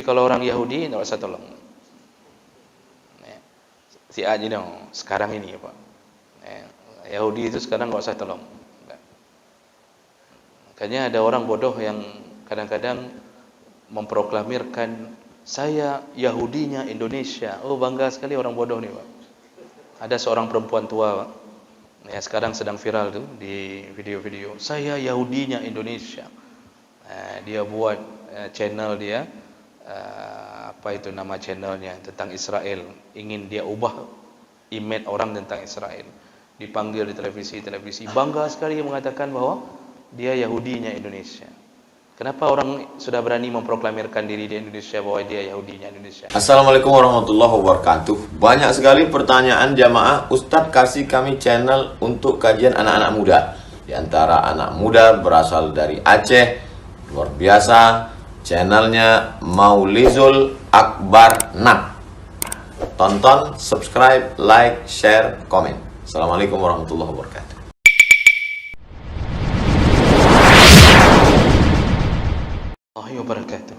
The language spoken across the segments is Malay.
kalau orang Yahudi tak usah tolong. Si A ni sekarang ini Pak. Yahudi itu sekarang tak usah tolong. Makanya ada orang bodoh yang kadang-kadang memproklamirkan saya Yahudinya Indonesia. Oh, bangga sekali orang bodoh ni Pak. Ada seorang perempuan tua Pak, ya, sekarang sedang viral tu di video-video. Saya Yahudinya Indonesia. Dia buat channel dia, apa itu nama channelnya, tentang Israel. Ingin dia ubah image orang tentang Israel. Dipanggil di televisi, bangga sekali mengatakan bahwa dia Yahudinya Indonesia. Kenapa orang sudah berani memproklamirkan diri di Indonesia bahwa dia Yahudinya Indonesia? Assalamualaikum warahmatullahi wabarakatuh. Banyak sekali pertanyaan jamaah. Ustadz kasih kami channel untuk kajian anak-anak muda. Di antara anak muda berasal dari Aceh. Luar biasa. Channelnya Maulizul Akbar Nab. Tonton, subscribe, like, share, komen. Assalamualaikum warahmatullahi wabarakatuh. وبركاته.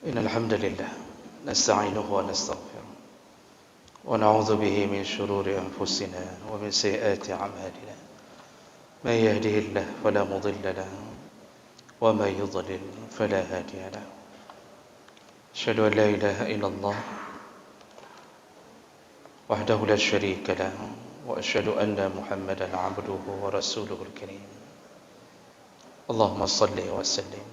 إن الحمد لله نستعينه ونستغفره ونعوذ به من شرور أنفسنا ومن سيئات أعمالنا من يهده الله فلا مضل له ومن يضلل فلا هادي له أشهد أن لا إله إلا الله وحده لا شريك له وأشهد أن محمدا عبده ورسوله الكريم اللهم صل وسلم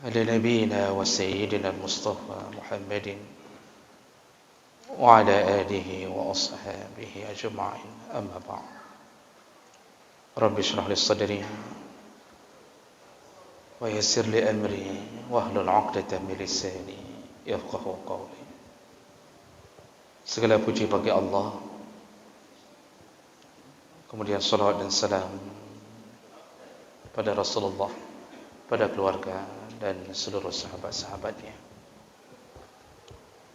على نبينا وسيدنا المصطفى محمد وعلى آله وأصحابه أجمعين أما بعد رب اشرح لي صدري ويسر لي أمري واحلل عقدة من لساني يفقهوا قولي. Segala puji bagi Allah, kemudian salawat dan salam pada Rasulullah, pada keluarga dan seluruh sahabat-sahabatnya.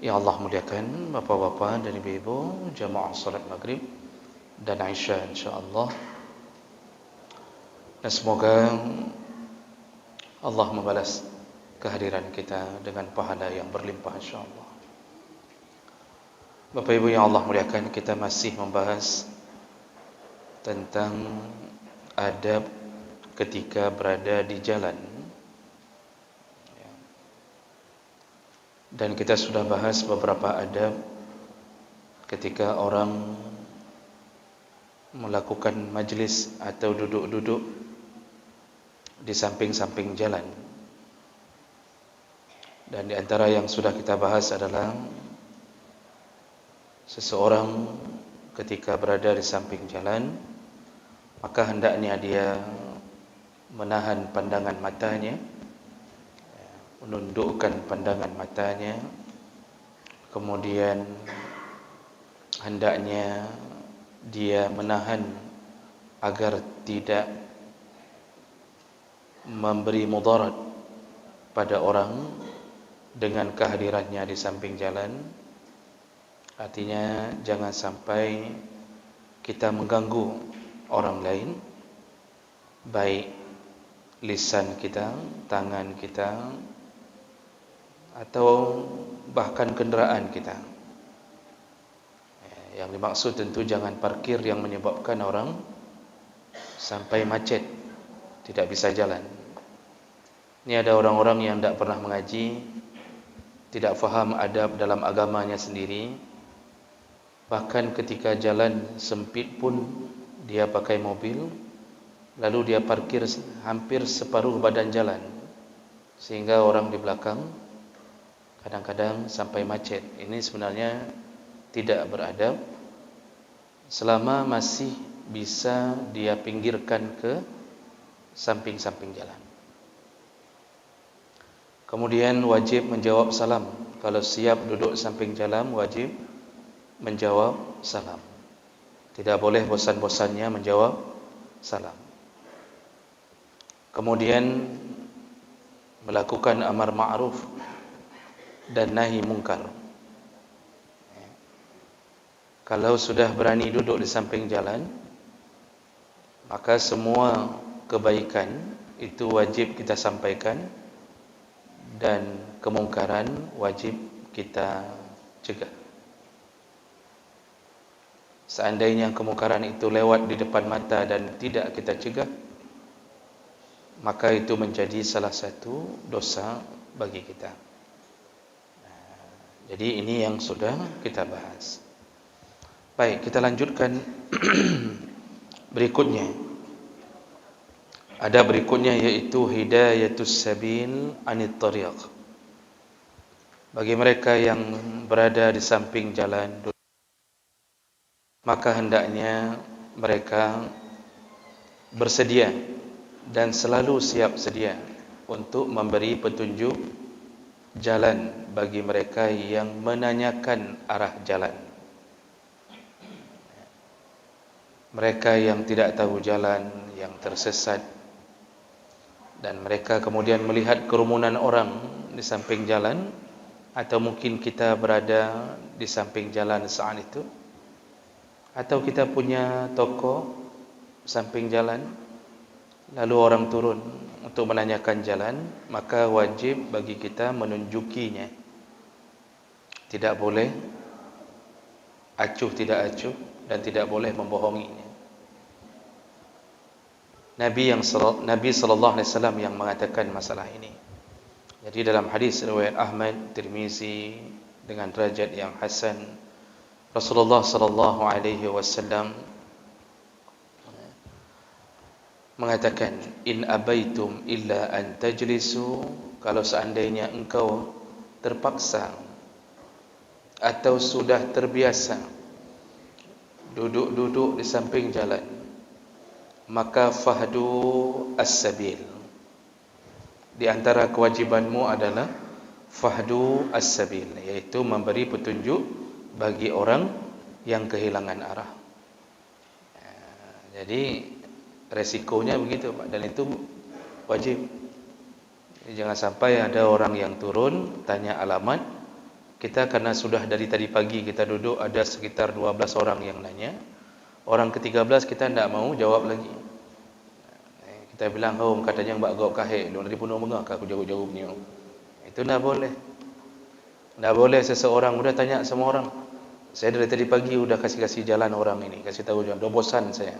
Ya Allah muliakan bapak-bapak dan ibu-ibu jamaah salat maghrib dan Isya insyaAllah. Dan semoga Allah membalas kehadiran kita dengan pahala yang berlimpah insyaAllah. Bapak ibu yang Allah muliakan, kita masih membahas tentang adab ketika berada di jalan, dan kita sudah bahas beberapa adab ketika orang melakukan majlis atau duduk-duduk di samping-samping jalan. Dan di antara yang sudah kita bahas adalah seseorang ketika berada di samping jalan, maka hendaknya dia menahan pandangan matanya, menundukkan pandangan matanya, kemudian hendaknya dia menahan agar tidak memberi mudarat pada orang dengan kehadirannya di samping jalan. Artinya jangan sampai kita mengganggu orang lain, baik lisan kita, tangan kita, atau bahkan kenderaan kita. Yang dimaksud tentu jangan parkir yang menyebabkan orang sampai macet, tidak bisa jalan. Ini ada orang-orang yang tidak pernah mengaji, tidak faham adab dalam agamanya sendiri. Bahkan ketika jalan sempit pun dia pakai mobil, lalu dia parkir hampir separuh badan jalan, sehingga orang di belakang kadang-kadang sampai macet. Ini sebenarnya tidak beradab selama masih bisa dia pinggirkan ke samping-samping jalan. Kemudian wajib menjawab salam. Kalau siap duduk samping jalan, wajib menjawab salam. Tidak boleh bosan-bosannya menjawab salam. Kemudian melakukan amar ma'ruf dan nahi mungkar. Kalau sudah berani duduk di samping jalan, maka semua kebaikan itu wajib kita sampaikan, dan kemungkaran wajib kita cegah. Seandainya kemungkaran itu lewat di depan mata dan tidak kita cegah, maka itu menjadi salah satu dosa bagi kita. Jadi ini yang sudah kita bahas. Baik, kita lanjutkan berikutnya. Ada berikutnya, yaitu hidayatus sabil anit tariq. Bagi mereka yang berada di samping jalan, maka hendaknya mereka bersedia dan selalu siap sedia untuk memberi petunjuk jalan bagi mereka yang menanyakan arah jalan. Mereka yang tidak tahu jalan, yang tersesat, dan mereka kemudian melihat kerumunan orang di samping jalan, atau mungkin kita berada di samping jalan saat itu, atau kita punya toko samping jalan, lalu orang turun untuk menanyakan jalan, maka wajib bagi kita menunjukinya. Tidak boleh acuh tidak acuh, dan tidak boleh membohonginya. Nabi sallallahu alaihi wasallam yang mengatakan masalah ini. Jadi dalam hadis riwayat Ahmad, Tirmizi dengan derajat yang hasan, Rasulullah sallallahu alaihi wasallam mengatakan, in abaitum illa an tajlisu, kalau seandainya engkau terpaksa atau sudah terbiasa duduk-duduk di samping jalan, maka fahdu as-sabil. Di antara kewajibanmu adalah fahdu as-sabil, yaitu memberi petunjuk bagi orang yang kehilangan arah. Jadi resikonya begitu, Pak, dan itu wajib. Jadi, jangan sampai ada orang yang turun tanya alamat kita, karena sudah dari tadi pagi kita duduk, ada sekitar 12 orang yang nanya. Orang ke-13 kita tidak mau jawab lagi. Kita bilang, oh katanya mbak gau kahek, dari pulau mengah aku jauh-jauh punya. Itu tidak boleh. Tidak boleh seseorang sudah tanya semua orang. Saya dari tadi pagi sudah kasih jalan orang ini, kasih tahu jalan. Dah bosan saya.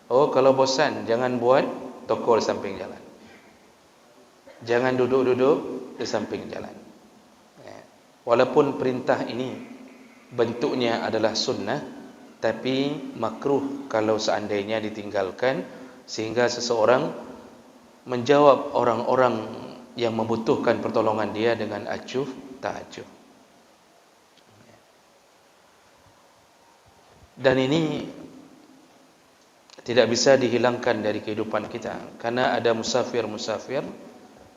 Oh, kalau bosan jangan buat toko di samping jalan. Jangan duduk-duduk di samping jalan. Walaupun perintah ini bentuknya adalah sunnah, tapi makruh kalau seandainya ditinggalkan, sehingga seseorang menjawab orang-orang yang membutuhkan pertolongan dia dengan acuh tak acuh. Dan ini tidak bisa dihilangkan dari kehidupan kita, karena ada musafir-musafir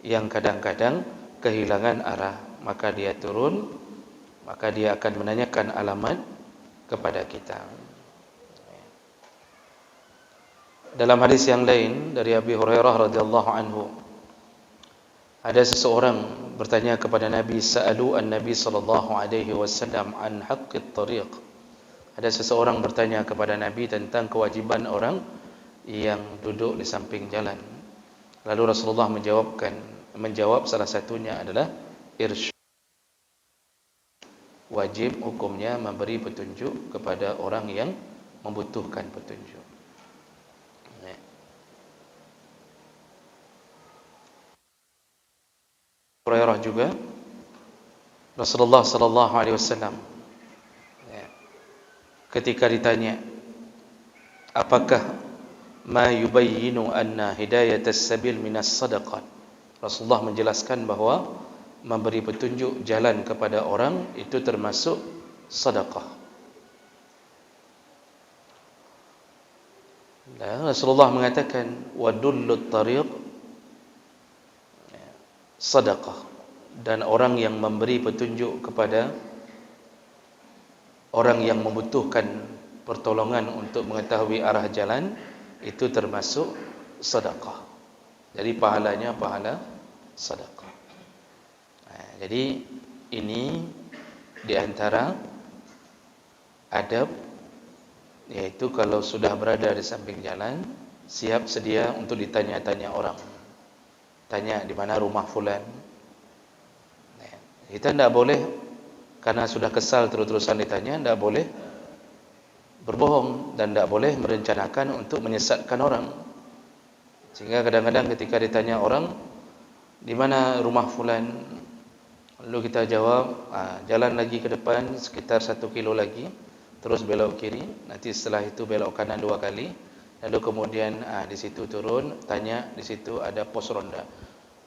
yang kadang-kadang kehilangan arah, maka dia turun, maka dia akan menanyakan alamat kepada kita. Dalam hadis yang lain dari Abi Hurairah radhiyallahu anhu, ada seseorang bertanya kepada Nabi, sa'alu an-Nabi sallallahu alaihi wasallam an haqqit tariq. Ada seseorang bertanya kepada Nabi tentang kewajiban orang yang duduk di samping jalan. Lalu Rasulullah menjawab salah satunya adalah irsyad. Wajib hukumnya memberi petunjuk kepada orang yang membutuhkan petunjuk. Hurairah juga, Rasulullah sallallahu alaihi wasallam ketika ditanya, apakah ma yubayyinu anna hidayatas sabil minas sadaqah, Rasulullah menjelaskan bahawa memberi petunjuk jalan kepada orang itu termasuk sedekah. Dan Rasulullah mengatakan wadullut tariq sedekah, dan orang yang memberi petunjuk kepada orang yang membutuhkan pertolongan untuk mengetahui arah jalan itu termasuk sedekah. Jadi pahalanya pahala sedekah. Jadi ini di antara adab, yaitu kalau sudah berada di samping jalan, siap sedia untuk ditanya-tanya orang. tanya di mana rumah fulan. Kita tidak boleh, karena sudah kesal terus-terusan ditanya, tidak boleh berbohong dan tidak boleh merencanakan untuk menyesatkan orang. Sehingga kadang-kadang ketika ditanya orang, di mana rumah fulan, lalu kita jawab, jalan lagi ke depan sekitar 1 kilo lagi, terus belok kiri, nanti setelah itu belok kanan 2 kali, lalu kemudian di situ turun, tanya, di situ ada pos ronda.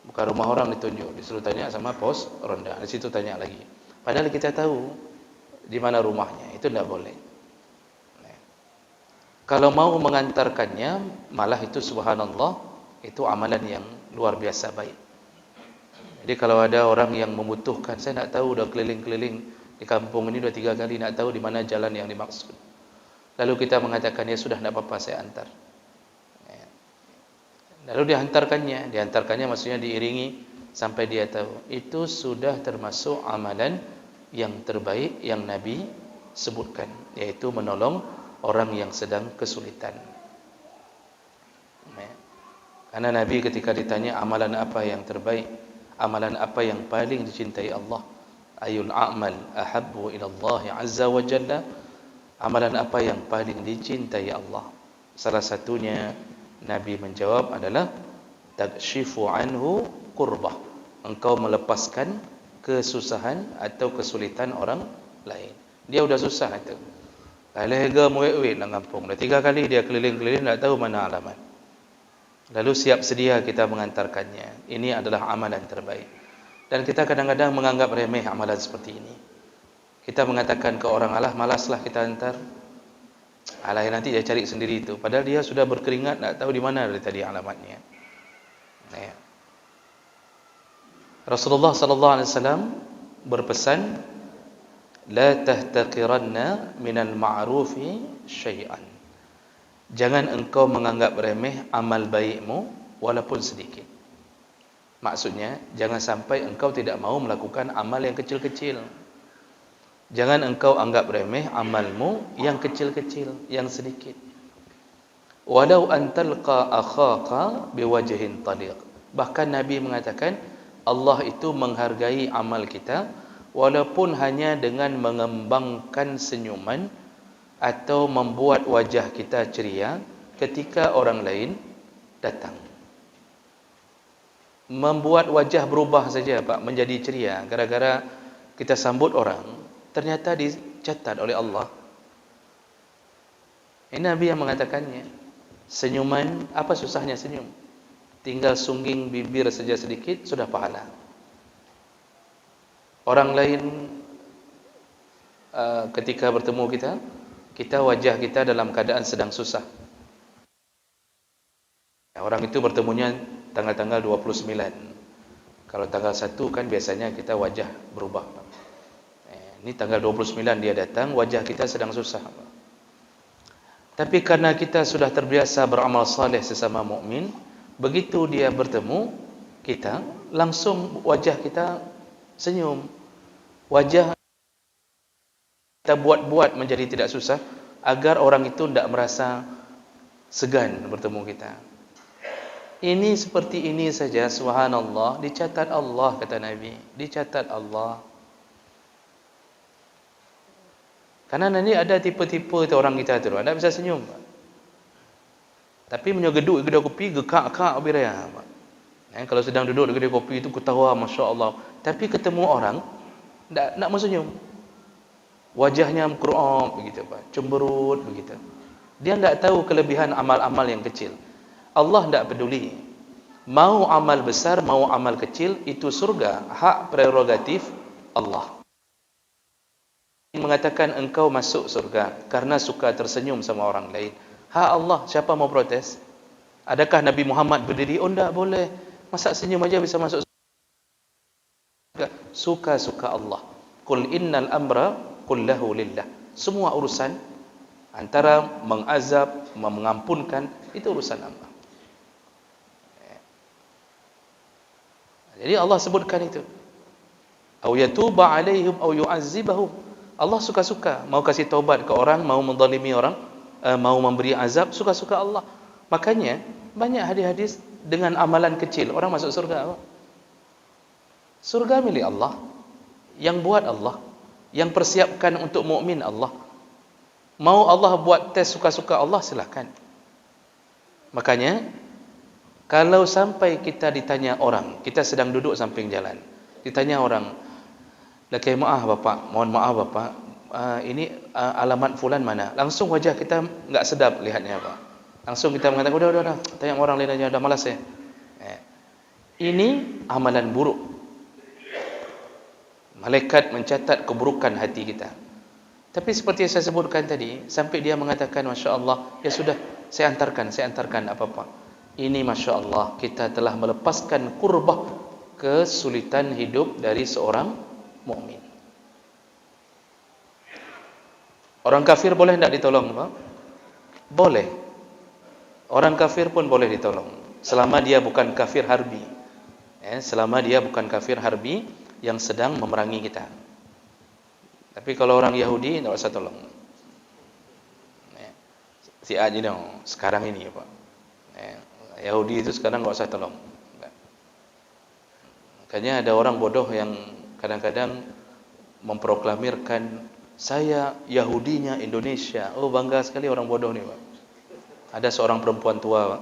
Bukan rumah orang ditunjuk, disuruh tanya sama pos ronda, di situ tanya lagi. Padahal kita tahu di mana rumahnya, itu tidak boleh. Kalau mau mengantarkannya, malah itu subhanallah, itu amalan yang luar biasa baik. Jadi kalau ada orang yang membutuhkan, saya nak tahu, dah keliling-keliling di kampung ini 2-3 kali, nak tahu di mana jalan yang dimaksud. Lalu kita mengatakan, ya sudah, tidak apa-apa, saya antar. Lalu dihantarkannya maksudnya diiringi sampai dia tahu. Itu sudah termasuk amalan yang terbaik yang Nabi sebutkan, yaitu menolong orang yang sedang kesulitan. Karena Nabi ketika ditanya amalan apa yang terbaik, amalan apa yang paling dicintai Allah, ayul a'mal ahabbu ila Allah azza wa jalla, amalan apa yang paling dicintai Allah, salah satunya Nabi menjawab adalah takshifu anhu kurbah, engkau melepaskan kesusahan atau kesulitan orang lain. Dia sudah susah itu, leher muwek-wek dalam kampung, dah 3 kali dia keliling-keliling, tak tahu mana alamat. Lalu siap sedia kita mengantarkannya. Ini adalah amalan terbaik. Dan kita kadang-kadang menganggap remeh amalan seperti ini. Kita mengatakan ke orang, alah malaslah kita hantar, alah nanti dia cari sendiri itu. Padahal dia sudah berkeringat, tak tahu di mana dari tadi alamatnya. Rasulullah sallallahu alaihi wasallam berpesan, la tahtaqiranna minal ma'rufi syai'an. Jangan engkau menganggap remeh amal baikmu walaupun sedikit. Maksudnya, jangan sampai engkau tidak mau melakukan amal yang kecil-kecil. Jangan engkau anggap remeh amalmu yang kecil-kecil, yang sedikit. Walau an talqa akhaka biwajhin taliq. Bahkan Nabi mengatakan, Allah itu menghargai amal kita walaupun hanya dengan mengembangkan senyuman atau membuat wajah kita ceria ketika orang lain datang. Membuat wajah berubah saja, Pak, menjadi ceria gara-gara kita sambut orang, ternyata dicatat oleh Allah. Ini Nabi yang mengatakannya. Senyuman, apa susahnya senyum? Tinggal sungging bibir saja sedikit, sudah pahala. Orang lain ketika bertemu kita wajah kita dalam keadaan sedang susah. Orang itu bertemunya tanggal-tanggal 29. Kalau tanggal 1 kan biasanya kita wajah berubah. Ini tanggal 29 dia datang, wajah kita sedang susah. Tapi karena kita sudah terbiasa beramal saleh sesama mukmin, begitu dia bertemu kita, langsung wajah kita senyum. Wajah kita buat-buat menjadi tidak susah agar orang itu tidak merasa segan bertemu kita. Ini seperti ini saja, subhanallah, dicatat Allah, kata Nabi, dicatat Allah. Karena nanti ada tipe-tipe orang kita tu, anda bisa senyum, tapi menyogeduk kedai kopi, gekak-kak biraya. Kalau sedang duduk di kedai kopi itu ketawa, masya Allah. Tapi ketemu orang, nak mensenyum, wajahnya mengkerop begitu, Pak, cemberut begitu. Dia tidak tahu kelebihan amal-amal yang kecil. Allah tidak peduli. Mau amal besar, mau amal kecil, itu surga, hak prerogatif Allah. Mengatakan engkau masuk surga karena suka tersenyum sama orang lain. Hak Allah, siapa mau protes? Adakah Nabi Muhammad berdiri, oh tidak boleh, masa senyum aja bisa masuk surga? Suka-suka Allah. Qul innal amra kullahu lillah. Semua urusan antara mengazab, mengampunkan, itu urusan Allah. Jadi Allah sebutkan itu. Au yatuba alaihim au yu'azzibahum. Allah suka-suka, mau kasih taubat ke orang, mau menzalimi orang, mau memberi azab, suka-suka Allah. Makanya banyak hadis-hadis dengan amalan kecil orang masuk surga. Surga milik Allah, yang buat Allah, yang persiapkan untuk mukmin Allah. Mau Allah buat tes suka-suka Allah, silakan. Makanya kalau sampai kita ditanya orang, kita sedang duduk samping jalan, ditanya orang, "Lakai maaf bapak, mohon maaf bapak, ini alamat fulan mana?" Langsung wajah kita enggak sedap lihatnya, Pak. Langsung kita mengatakan, udah, tanya orang lain aja, udah malas ya. Ini amalan buruk. Malaikat mencatat keburukan hati kita. Tapi seperti yang saya sebutkan tadi, sampai dia mengatakan, Masya Allah, ya sudah, saya antarkan apa-apa. Ini Masya Allah, kita telah melepaskan kurbah kesulitan hidup dari seorang mukmin. Orang kafir boleh tidak ditolong, Pak? Boleh. Orang kafir pun boleh ditolong, selama dia bukan kafir harbi. Selama dia bukan kafir harbi yang sedang memerangi kita. Tapi kalau orang Yahudi, tidak usah tolong. Si Haji dong, sekarang ini ya Pak. Yahudi itu sekarang tidak usah tolong. Makanya ada orang bodoh yang kadang-kadang memproklamirkan, saya Yahudinya Indonesia. Oh, bangga sekali orang bodoh ni Pak. Ada seorang perempuan tua Pak,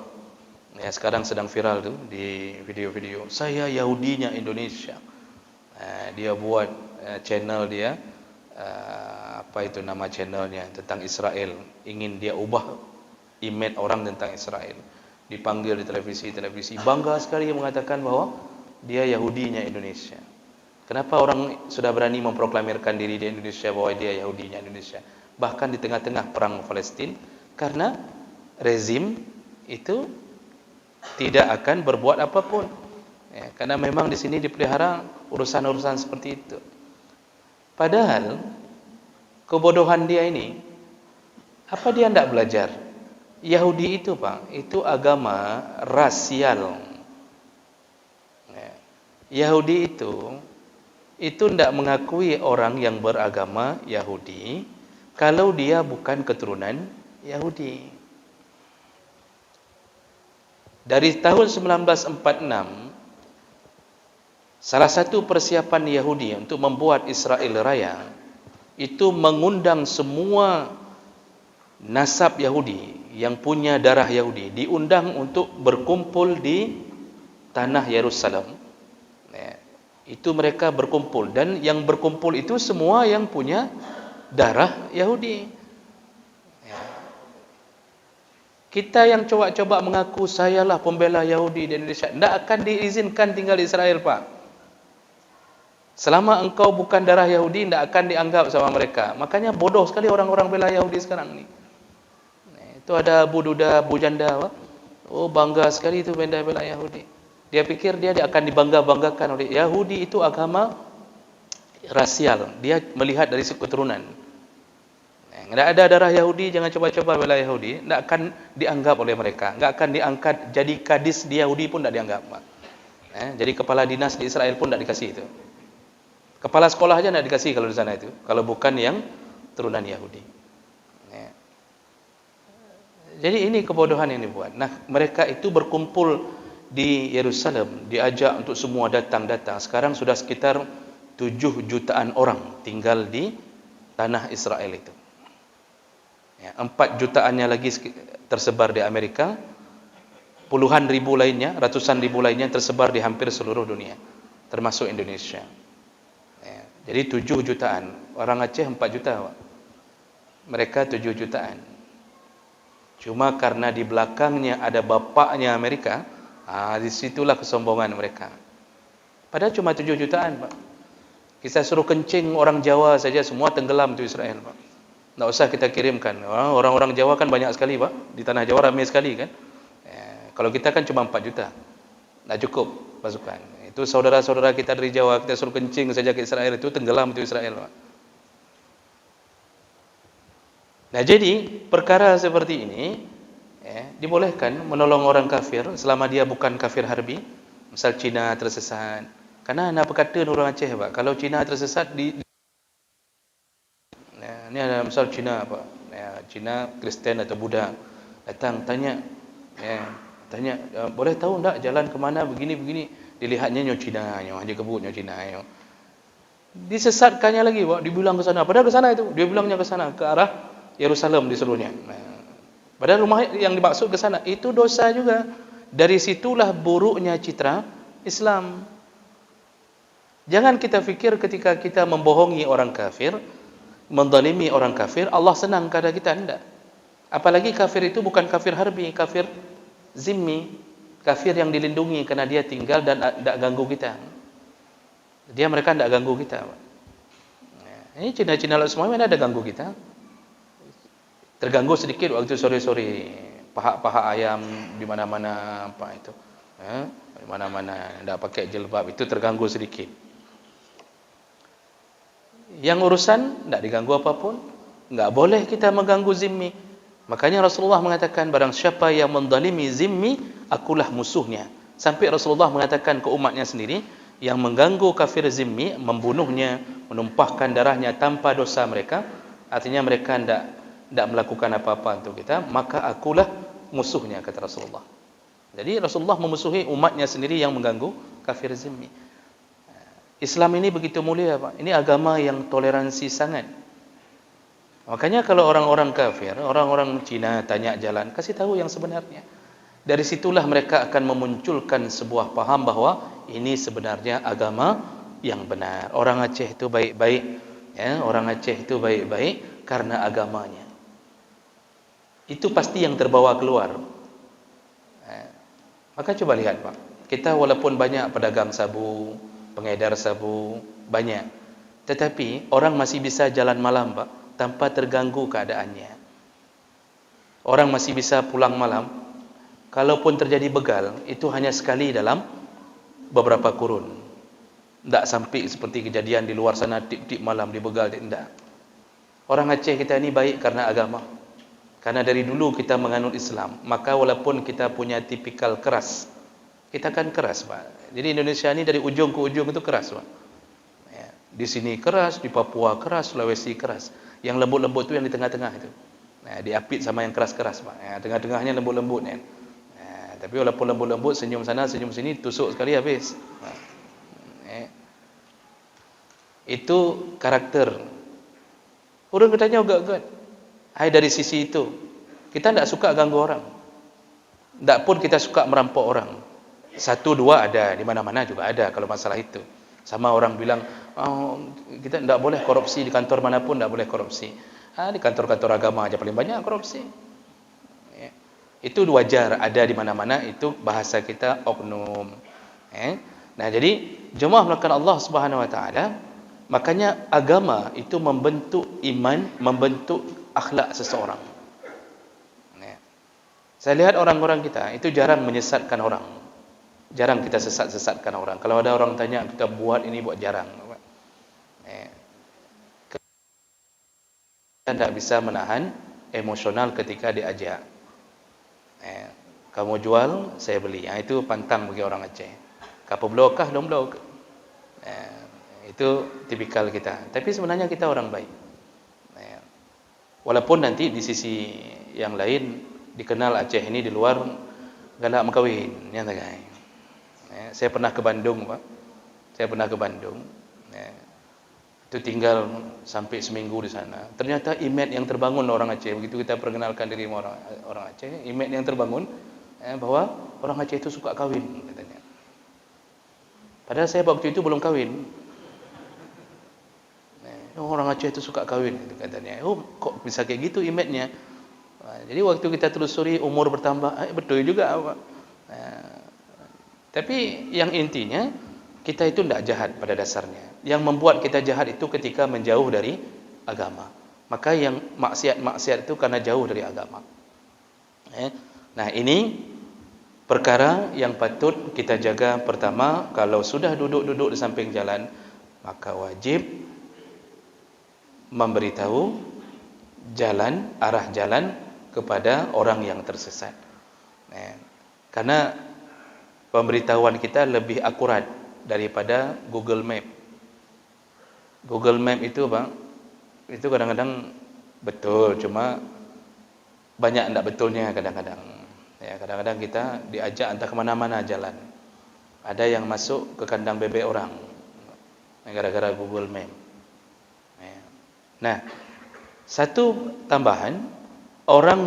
ya, sekarang sedang viral tuh di video-video, saya Yahudinya Indonesia. Dia buat channel dia, apa itu nama channelnya, tentang Israel. Ingin dia ubah image orang tentang Israel. Dipanggil di televisi, bangga sekali mengatakan bahwa dia Yahudinya Indonesia. Kenapa orang sudah berani memproklamirkan diri di Indonesia bahwa dia Yahudinya Indonesia? Bahkan di tengah-tengah perang Palestina, karena rezim itu tidak akan berbuat apapun. Karena memang di sini dipelihara urusan-urusan seperti itu. Padahal kebodohan dia ini, apa dia tidak belajar? Yahudi itu Pak, itu agama rasial. Yahudi itu tidak mengakui orang yang beragama Yahudi kalau dia bukan keturunan Yahudi. Dari tahun 1946, salah satu persiapan Yahudi untuk membuat Israel Raya itu mengundang semua nasab Yahudi yang punya darah Yahudi, diundang untuk berkumpul di tanah Yerusalem. Itu mereka berkumpul, dan yang berkumpul itu semua yang punya darah Yahudi. Kita yang coba-coba mengaku sayalah pembela Yahudi di Indonesia, tidak akan diizinkan tinggal di Israel Pak. Selama engkau bukan darah Yahudi, tidak akan dianggap sama mereka. Makanya bodoh sekali orang-orang bela Yahudi sekarang ni. Itu ada Abu Duda, Abu Janda Pak. Oh, bangga sekali itu bela Yahudi. Dia pikir dia akan dibangga-banggakan oleh Yahudi. Itu agama rasial. Dia melihat dari keturunan. Tidak ada darah Yahudi, jangan coba-coba bela Yahudi. Tidak akan dianggap oleh mereka. Tidak akan diangkat jadi kadis di Yahudi pun tidak dianggap Pak. Jadi kepala dinas di Israel pun tidak dikasih itu. Kepala sekolah aja tidak dikasih kalau di sana itu, kalau bukan yang turunan Yahudi. Jadi ini kebodohan yang dibuat. Nah, mereka itu berkumpul di Yerusalem, diajak untuk semua datang. Sekarang sudah sekitar 7 jutaan orang tinggal di tanah Israel itu. 4 jutaannya lagi tersebar di Amerika, puluhan ribu lainnya, ratusan ribu lainnya tersebar di hampir seluruh dunia, termasuk Indonesia. Jadi 7 jutaan. Orang Aceh 4 juta. Mereka 7 jutaan. Cuma karena di belakangnya ada bapaknya Amerika, disitulah kesombongan mereka. Padahal cuma 7 jutaan Pak. Kita suruh kencing orang Jawa saja semua tenggelam di Israel Pak. Tak usah kita kirimkan. Orang-orang Jawa kan banyak sekali Pak. Di tanah Jawa ramai sekali kan. Kalau kita kan cuma 4 juta. Tak cukup pasukan. Itu saudara-saudara kita dari Jawa, kita suruh kencing saja ke Israel, itu tenggelam itu Israel Pak. Nah, jadi perkara seperti ini dibolehkan menolong orang kafir selama dia bukan kafir harbi. Misal Cina tersesat, karena apa kata orang Aceh Pak, kalau Cina tersesat ini ada misal Cina Pak, Cina Kristen atau Buddha datang tanya, Tanya, boleh tahu tak jalan ke mana begini-begini? Dilihatnya Nyoh Cina, Nyoh dia kebut Nyoh Cina, Nyoh. Disesatkannya lagi, dibilang ke sana. Padahal ke sana itu, dia bilangnya ke sana, ke arah Yerusalem disuruhnya. Padahal rumah yang dimaksud ke sana, itu dosa juga. Dari situlah buruknya citra Islam. Jangan kita fikir ketika kita membohongi orang kafir, menzalimi orang kafir, Allah senang kepada kita. Tidak. Apalagi kafir itu bukan kafir harbi, kafir zimmi, kafir yang dilindungi karena dia tinggal dan tidak ganggu kita. Mereka tidak ganggu kita. Ini Cina-Cina semua mana ada ganggu kita. Terganggu sedikit waktu sore-sore, paha-paha ayam di mana-mana apa itu. Di mana-mana tidak pakai jilbab itu terganggu sedikit. Yang urusan tidak diganggu apapun, enggak boleh kita mengganggu zimmi. Makanya Rasulullah mengatakan barang siapa yang menzalimi zimmi, akulah musuhnya. Sampai Rasulullah mengatakan ke umatnya sendiri, yang mengganggu kafir zimmi, membunuhnya, menumpahkan darahnya tanpa dosa mereka, artinya mereka tidak melakukan apa-apa untuk kita, maka akulah musuhnya, kata Rasulullah. Jadi Rasulullah memusuhi umatnya sendiri yang mengganggu kafir zimmi. Islam ini begitu mulia, Pak. Ini agama yang toleransi sangat. Makanya kalau orang-orang kafir, orang-orang Cina tanya jalan, kasih tahu yang sebenarnya. Dari situlah mereka akan memunculkan sebuah paham bahwa ini sebenarnya agama yang benar. Orang Aceh itu baik-baik, ya, orang Aceh itu baik-baik karena agamanya. Itu pasti yang terbawa keluar. Maka coba lihat, Pak. Kita walaupun banyak pedagang sabu, pengedar sabu, banyak. Tetapi orang masih bisa jalan malam, Pak, tanpa terganggu keadaannya. Orang masih bisa pulang malam. Kalaupun terjadi begal, itu hanya sekali dalam beberapa kurun. Tidak sampai seperti kejadian di luar sana, tip-tip malam dibegal, tidak. Orang Aceh kita ini baik karena agama. Karena dari dulu kita menganut Islam, maka walaupun kita punya tipikal keras, kita kan keras, Pak. Jadi Indonesia ini dari ujung ke ujung itu keras, Pak. Ya, di sini keras, di Papua keras, Sulawesi keras. Yang lembut-lembut itu yang di tengah-tengah itu. Nah, diapit sama yang keras-keras, Pak. Ya, tengah-tengahnya lembut-lembut, ya. Tapi walaupun lembut-lembut, senyum sana, senyum sini, tusuk sekali habis. Itu karakter. Orang katanya agak-agak. Dari sisi itu, kita tidak suka ganggu orang. Tidak pun kita suka merampok orang. Satu, dua ada, di mana-mana juga ada kalau masalah itu. Sama orang bilang, kita tidak boleh korupsi, di kantor manapun tidak boleh korupsi. Di kantor-kantor agama aja paling banyak korupsi. Itu wajar, ada di mana-mana, itu bahasa kita oknum. Nah, jadi jemaah melakukan Allah Subhanahu Wa Taala, makanya agama itu membentuk iman, membentuk akhlak seseorang. Saya lihat orang-orang kita itu jarang menyesatkan orang, jarang kita sesat-sesatkan orang. Kalau ada orang tanya kita buat ini, buat jarang. Kita tidak bisa menahan emosional ketika diajak. Kamu jual, saya beli. Itu pantang bagi orang Aceh. Kamu blokah, dong blok. Itu tipikal kita. Tapi sebenarnya kita orang baik. Walaupun nanti di sisi yang lain dikenal Aceh ini di luar galak mengkawin, ya tak guys. Saya pernah ke Bandung, Pak. Saya pernah ke Bandung. Itu tinggal sampai seminggu di sana. Ternyata image yang terbangun orang Aceh, begitu kita perkenalkan diri orang Aceh, image yang terbangun bahwa orang Aceh itu suka kawin, katanya. Padahal saya waktu itu belum kawin. Orang Aceh itu suka kawin, katanya. Kok bisa kayak gitu image-nya? Jadi waktu kita telusuri, umur bertambah, betul juga, Pak. Tapi yang intinya, kita itu tidak jahat pada dasarnya. Yang membuat kita jahat itu ketika menjauh dari agama. Maka yang maksiat-maksiat itu karena jauh dari agama. Nah, ini perkara yang patut kita jaga. Pertama, kalau sudah duduk-duduk di samping jalan, maka wajib memberitahu jalan, arah jalan kepada orang yang tersesat. Karena pemberitahuan kita lebih akurat daripada Google Map. Google Map itu, Bang, itu kadang-kadang betul, cuma banyak tidak betulnya kadang-kadang. Ya, kadang-kadang kita diajak entah ke mana-mana jalan. Ada yang masuk ke kandang bebek orang gara-gara Google Map. Ya. Nah, satu tambahan, orang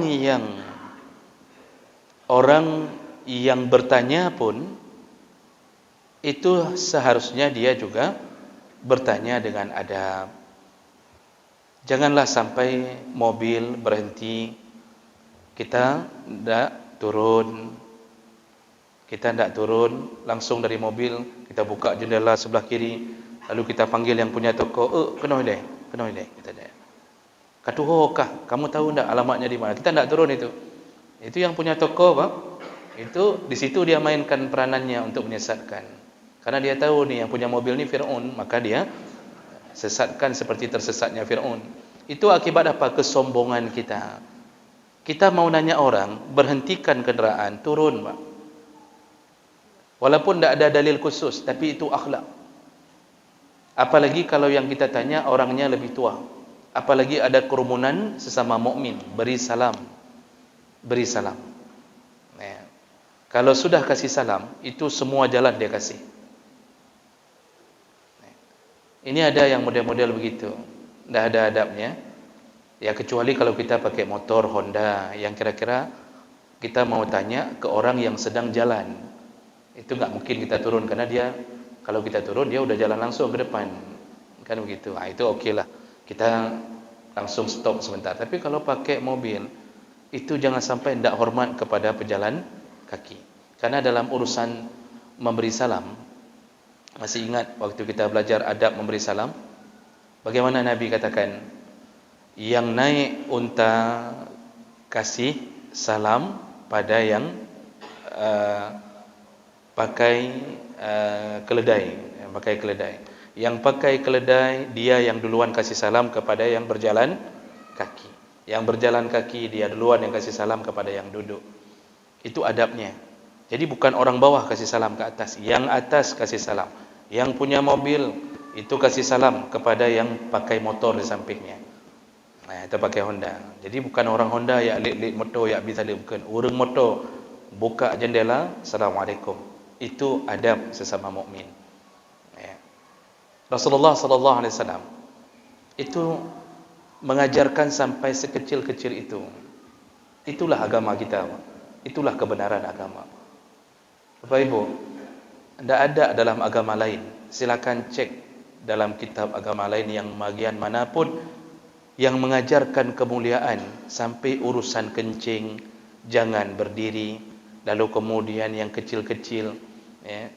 yang bertanya pun itu seharusnya dia juga bertanya dengan adab. Janganlah sampai mobil berhenti, kita tidak turun, langsung dari mobil kita buka jendela sebelah kiri, lalu kita panggil yang punya toko, kenoi deh, kita dah. Katuho kah, kamu tahu tak alamatnya di mana? Kita tidak turun itu. Itu yang punya toko, Pak. Itu di situ dia mainkan peranannya untuk menyesatkan. Karena dia tahu nih yang punya mobil ni Firaun, maka dia sesatkan seperti tersesatnya Firaun. Itu akibat apa? Kesombongan kita. Kita mau nanya orang, berhentikan kenderaan, turun, Pak. Walaupun tidak ada dalil khusus, tapi itu akhlak. Apalagi kalau yang kita tanya orangnya lebih tua. Apalagi ada kerumunan sesama mukmin, beri salam. Ya. Kalau sudah kasih salam, itu semua jalan dia kasih. Ini ada yang model-model begitu, tidak ada adabnya. Ya, kecuali kalau kita pakai motor Honda yang kira-kira kita mau tanya ke orang yang sedang jalan, itu nggak mungkin kita turun, karena dia, kalau kita turun dia udah jalan langsung ke depan, kan begitu. Itu okey lah, kita langsung stop sebentar. Tapi kalau pakai mobil, itu jangan sampai tidak hormat kepada pejalan kaki. Karena dalam urusan memberi salam, masih ingat waktu kita belajar adab memberi salam, bagaimana Nabi katakan, yang naik unta kasih salam pada yang pakai keledai, yang pakai keledai dia yang duluan kasih salam kepada yang berjalan kaki, yang berjalan kaki dia duluan yang kasih salam kepada yang duduk. Itu adabnya. Jadi bukan orang bawah kasih salam ke atas, yang atas kasih salam, yang punya mobil itu kasih salam kepada yang pakai motor di sampingnya. Itu pakai Honda. Jadi bukan orang Honda yang lit motor yang bisa bukan. Orang motor buka jendela, Assalamualaikum. Itu adab sesama mukmin. Rasulullah sallallahu alaihi wasallam itu mengajarkan sampai sekecil-kecil itu. Itulah agama kita. Itulah kebenaran agama. Bapak Ibu, tidak ada dalam agama lain. Silakan cek dalam kitab agama lain yang bagian manapun yang mengajarkan kemuliaan sampai urusan kencing, jangan berdiri, lalu kemudian yang kecil-kecil,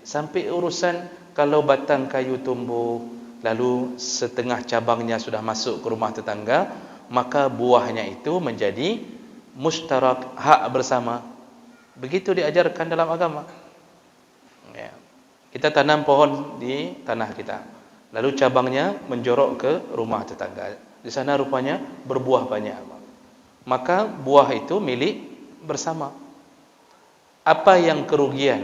sampai urusan kalau batang kayu tumbuh, lalu setengah cabangnya sudah masuk ke rumah tetangga, maka buahnya itu menjadi mustarak, hak bersama. Begitu diajarkan dalam agama. Kita tanam pohon di tanah kita, lalu cabangnya menjorok ke rumah tetangga. Di sana rupanya berbuah banyak, maka buah itu milik bersama. Apa yang kerugian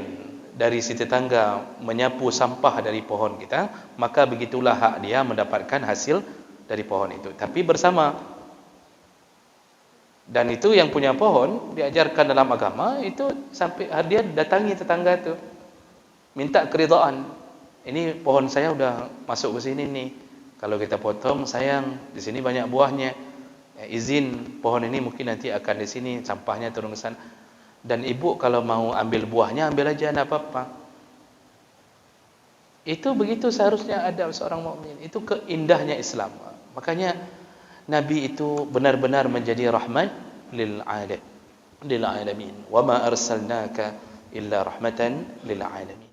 dari si tetangga menyapu sampah dari pohon kita, maka begitulah hak dia mendapatkan hasil dari pohon itu, tapi bersama. Dan itu yang punya pohon diajarkan dalam agama itu sampai dia datangi tetangga itu, minta keridhaan. Ini pohon saya udah masuk ke sini nih, kalau kita potong sayang, di sini banyak buahnya, izin pohon ini mungkin nanti akan di sini, sampahnya turun ke sana. Dan ibu kalau mau ambil buahnya, ambil aja, tidak apa-apa. Itu begitu seharusnya ada seorang mukmin. Itu keindahnya Islam. Makanya Nabi itu benar-benar menjadi rahmat lil alamin. Wa ma arsalnaka illa rahmatan lil alamin.